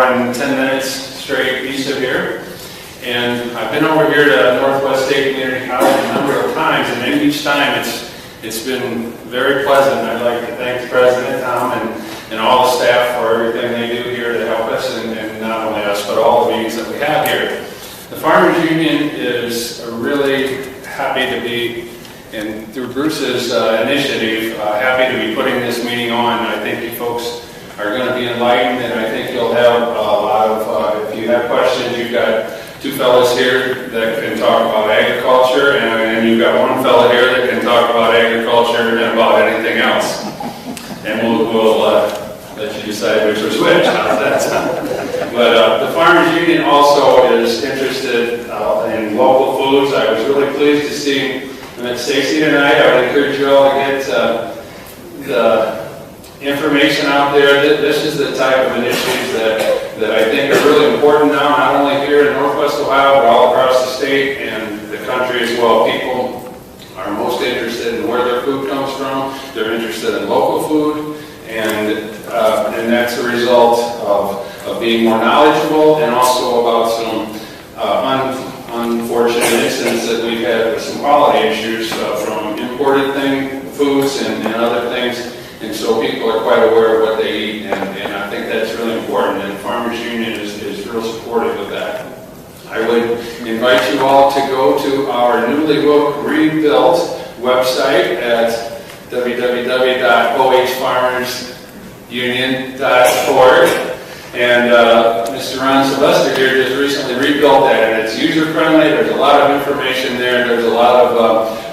hour and 10 minutes straight east of here. And I've been over here to Northwest State Community College a number of times, and each time it's been very pleasant. I'd like to thank the president, Tom, and all the staff for everything they do here to help us, and not only us, but all the meetings that we have here. The Farmers Union is really happy to be, and through Bruce's initiative, happy to be putting this meeting on. I think you folks are going to be enlightened, and I think you'll have a lot of, if you have questions, you've got two fellows here that can talk about agriculture, and you've got one fellow here that can talk about agriculture and about anything else. And we'll let you decide which was which. How's that sound? But the Farmers Union also is interested in local foods. I was really pleased to see I met Stacy tonight. I would encourage you all to get the information out there. This is the type of initiatives that I think are really important now, not only here in Northwest Ohio, but all across the state and the country as well. People are most interested in where their food comes from. They're interested in local food, and that's a result of being more knowledgeable, and also about some unfortunate incidents that we've had with some quality issues from imported foods and other things. And so people are quite aware of what they eat, and I think that's really important, and Farmers Union is real supportive of that. I would invite you all to go to our newly rebuilt website at www.ohfarmersunion.org. And Mr. Ron Sylvester here just recently rebuilt that, and it's user-friendly. There's a lot of information there. There's a lot of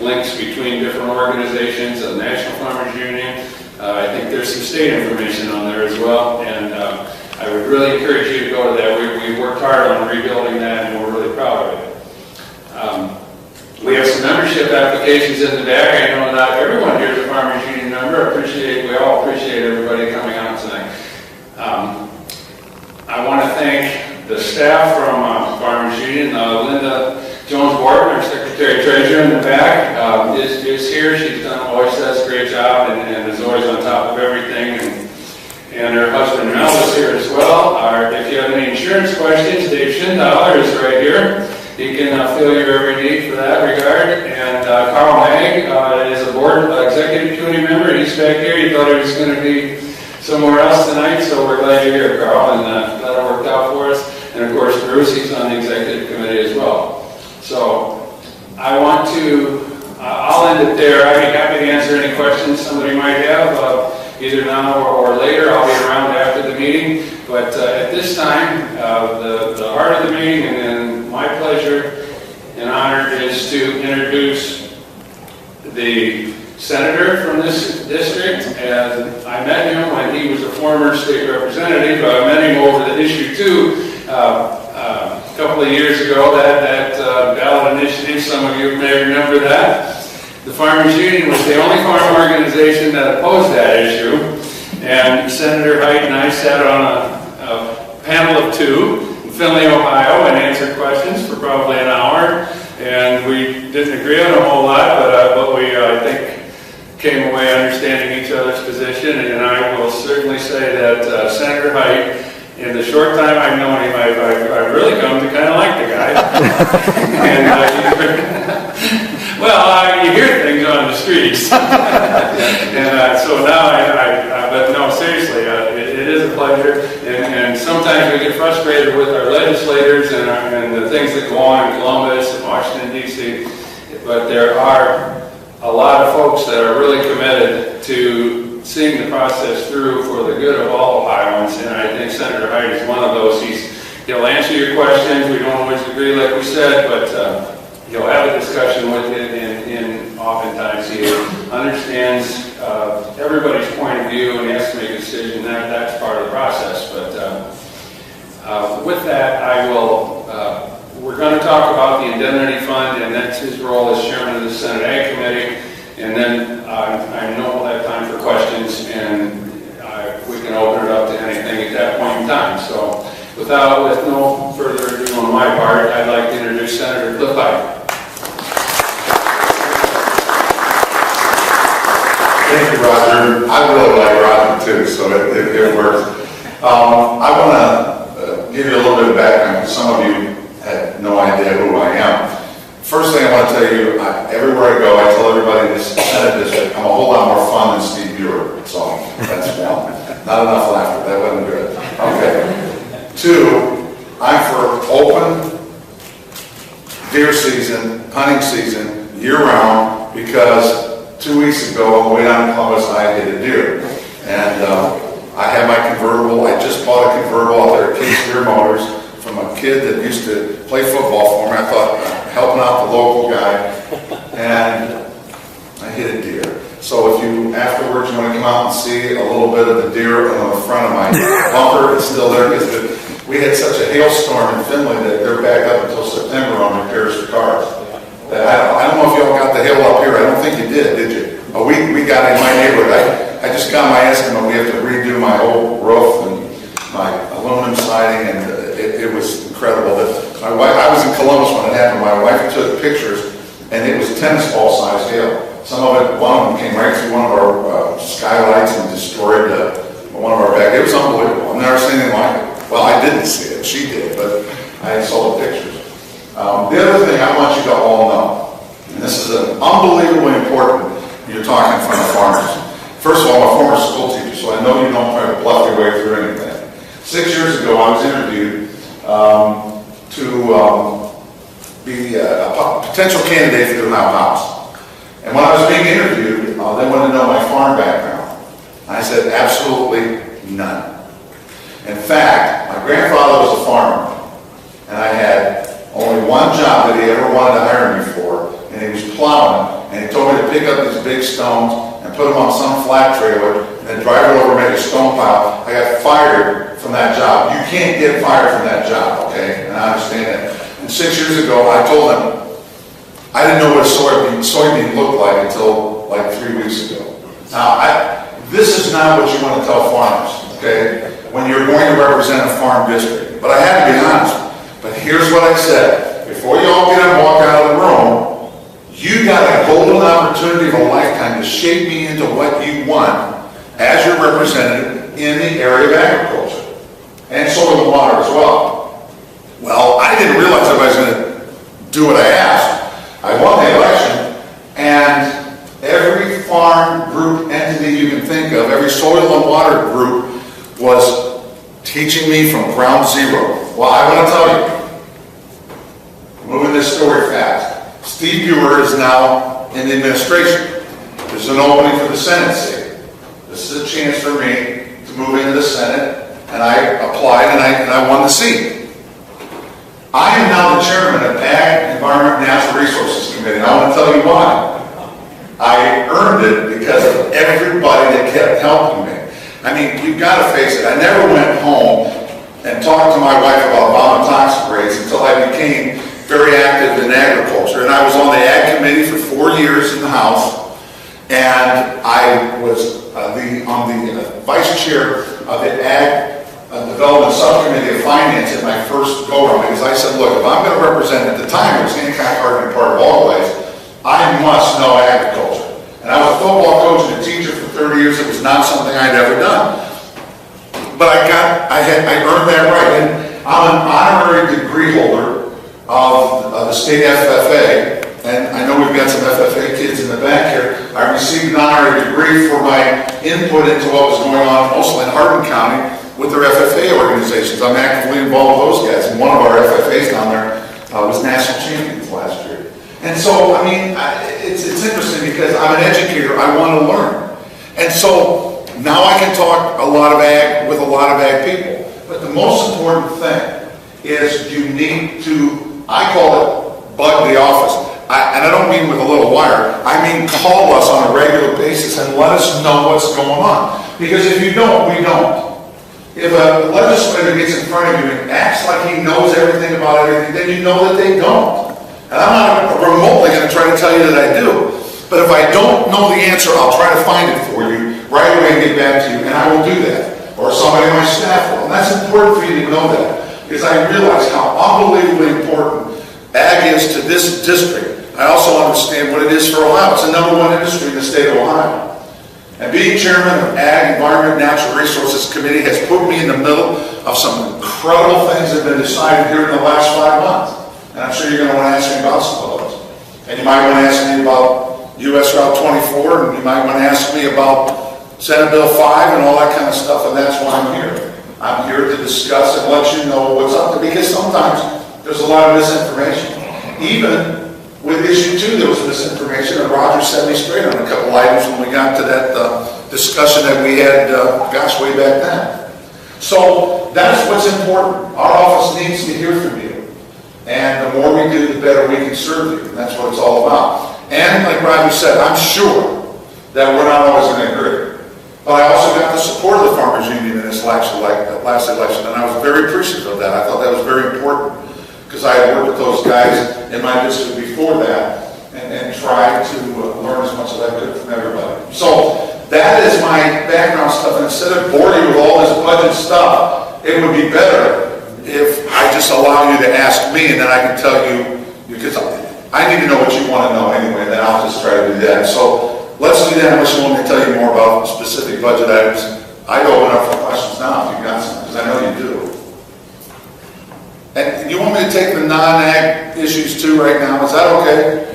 links between different organizations, the National Farmers Union. I think there's some state information on there as well, and I would really encourage you to go to that. We worked hard on rebuilding that, and we're really proud of it. We have some membership applications in the back. I know not everyone here is a Farmers Union member. We all appreciate everybody coming out tonight. I want to thank the staff from Farmers Union. Linda Jones-Borton, our Secretary-Treasurer in the back, is here. She's always does a great job and is always on top of everything. And her husband Mel is here as well. If you have any insurance questions, Dave Schindler is right here. He can fill your every need for that regard. And Carl Mag is a board executive committee member. He's back here. He thought he was going to be somewhere else tonight, so we're glad you're here, Carl, and that worked out for us. And of course, Bruce, he's on the executive committee as well. So I want to, I'll end it there. I'd be happy to answer any questions somebody might have, either now or later. I'll be around after the meeting. But at this time, the heart of the meeting, and my pleasure and honor, is to introduce the senator from this district. And I met him when he was a former state representative. I met him over the issue 2 a couple of years ago, that ballot initiative. Some of you may remember that. The Farmers Union was the only farm organization that opposed that issue, and Senator Hite and I sat on a panel of 2 in Findlay, Ohio, and answered questions for probably an hour, and we didn't agree on a whole lot, but we, I think, came away understanding each other's position. And I will certainly say that Senator Hite, in the short time I've known him, I've really come to kind of like the guy. And you hear things on the streets. And so now, but no, seriously, it is a pleasure. And sometimes we get frustrated with our legislators and the things that go on in Columbus and Washington, D.C. But there are a lot of folks that are really committed to seeing the process through for the good of all Ohioans, and I think Senator Hite is one of those. He'll answer your questions. We don't always agree, like we said, but he'll have a discussion with you, and oftentimes he understands everybody's point of view, and he has to make a decision. That's part of the process. But with that, I will. We're going to talk about the indemnity fund, and that's his role as chairman of the Senate Ag Committee. And then I know we'll have time for questions, and we can open it up to anything at that point in time. So with no further ado on my part, I'd like to introduce Senator Cliff Hite. Thank you, Roger. I really like Roger too, so it works. I want to give you a little bit of background, because some of you had no idea who I am. First thing I want to tell you, everywhere I go, I tell everybody in this Senate district, I'm a whole lot more fun than Steve Buer. So that's one. Not enough laughter. That wasn't good. Okay. Two, I'm for open deer season, hunting season, year-round, because 2 weeks ago, on the way down to Columbus, I hit a deer. And I have my convertible. I just bought a convertible out there at Case Deer Motors from a kid that used to play football for me. I thought, helping out the local guy, and I hit a deer. So if you, afterwards, you want to come out and see a little bit of the deer on the front of my bumper, it's still there, because we had such a hailstorm in Finland that they're back up until September on repairs for cars. I don't know if y'all got the hail up here. I don't think you did you? We got in my neighborhood. I just got my estimate. We have to redo my whole roof and my aluminum siding, and it was incredible. My wife, I was in Columbus when it happened. My wife took pictures, and it was tennis ball sized hail. Some of it, one of them came right through one of our skylights and destroyed one of our back. It was unbelievable. I've never seen anything like it. Well, I didn't see it. She did, but I saw the pictures. The other thing I want you to all know, and this is unbelievably important when you're talking in front of farmers. First of all, I'm a former school teacher, so I know you don't try to bluff your way through anything. 6 years ago, I was interviewed to be a potential candidate for the Ohio House. And when I was being interviewed, they wanted to know my farm background. I said, absolutely none. In fact, my grandfather was a farmer, and I had only one job that he ever wanted to hire me for, and he was plowing, and he told me to pick up these big stones and put them on some flat trailer, and then drive it over and make a stone pile. I got fired from that job. You can't get fired from that job, okay? And I understand that. And 6 years ago, I told him, I didn't know what a soybean looked like until like 3 weeks ago. Now, this is not what you want to tell farmers, okay? When you're going to represent a farm district. But I have to be honest. But here's what I said. Before you all get up and walk out of the room, you got a golden opportunity of a lifetime to shape me into what you want as your representative in the area of agriculture. And soil and water as well. Well, I didn't realize everybody was going to do what I asked. I won the election, and every farm group entity you can think of, every soil and water group was teaching me from ground zero. Well, I want to tell you, moving this story fast, Steve Buer is now in the administration. There's an opening for the Senate seat. This is a chance for me to move into the Senate, and I applied, and I won the seat. I am now the chairman of Ag, Environment, and Natural Resources Committee, and I want to tell you why. I earned it because of everybody that kept helping me. I mean, you've got to face it. I never went home and talked to my wife about bomb and toxic rates until I became very active in agriculture. And I was on the Ag Committee for 4 years in the House, and I was on the vice chair of the Ag Development Subcommittee of Finance at my first go-around, because I said, look, if I'm going to represent, at the time it was Hancock, Harding, part of Allways, I must know agriculture. And I was a football coach and a teacher for 30 years. It was not something I'd ever done. But I earned that right. And I'm an honorary degree holder of the state FFA. And I know we've got some FFA kids in the back here. I received an honorary degree for my input into what was going on, mostly in Hardin County, with their FFA organizations. I'm actively involved with those guys. And one of our FFAs down there was national champions last year. And so, I mean, it's interesting because I'm an educator. I want to learn. And so now I can talk a lot of ag with a lot of ag people. But the most important thing is you need to, I call it bug the office. And I don't mean with a little wire. I mean call us on a regular basis and let us know what's going on. Because if you don't, we don't. If a legislator gets in front of you and acts like he knows everything about everything, then you know that they don't. And I'm not remotely going to try to tell you that I do. But if I don't know the answer, I'll try to find it for you right away and get back to you, and I will do that. Or somebody on my staff will. And that's important for you to know that, because I realize how unbelievably important ag is to this district. I also understand what it is for Ohio. It's the #1 industry in the state of Ohio. And being chairman of Ag, Environment, Natural Resources Committee has put me in the middle of some incredible things that have been decided here in the last 5 months. And I'm sure you're going to want to ask me about some of those. And you might want to ask me about US Route 24, and you might want to ask me about Senate Bill 5 and all that kind of stuff, and that's why I'm here. I'm here to discuss and let you know what's up there, because sometimes there's a lot of misinformation. Even with issue 2, there was misinformation, and Roger set me straight on a couple items when we got to that discussion that we had, gosh, way back then. So that's what's important. Our office needs to hear from you. And the more we do, the better we can serve you. And that's what it's all about. And like Roger said, I'm sure that we're not always going to agree. But I also got the support of the Farmers Union in this last election, and I was very appreciative of that. I thought that was very important, because I had worked with those guys in my district before that, and tried to learn as much as I could from everybody. So that is my background stuff, and instead of boring you with all this budget stuff, it would be better if I just allow you to ask me, and then I can tell you, because I need to know what you want to know anyway, and then I'll just try to do that. So let's do that unless you want me to tell you more about specific budget items. I'd open up for questions now if you got some, because I know you do. And you want me to take the non-ag issues too right now? Is that okay?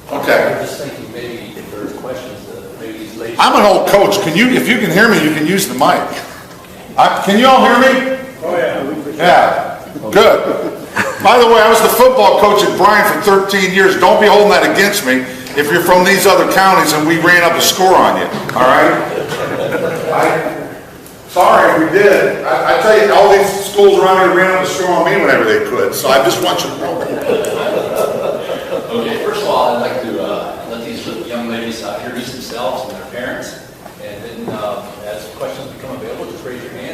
Okay. I'm just thinking maybe if there's questions that maybe these ladies. I'm an old coach. If you can hear me, you can use the mic. Can you all hear me? Oh, yeah. Yeah. Good. By the way, I was the football coach at Bryan for 13 years. Don't be holding that against me if you're from these other counties and we ran up a score on you. All right? Sorry if we did. I tell you, all these schools around here ran up a score on me whenever they could. So I just want you to know that. Okay, first of all, I'd like to let these young ladies introduce themselves and their parents. And then as questions become available, just raise your hand.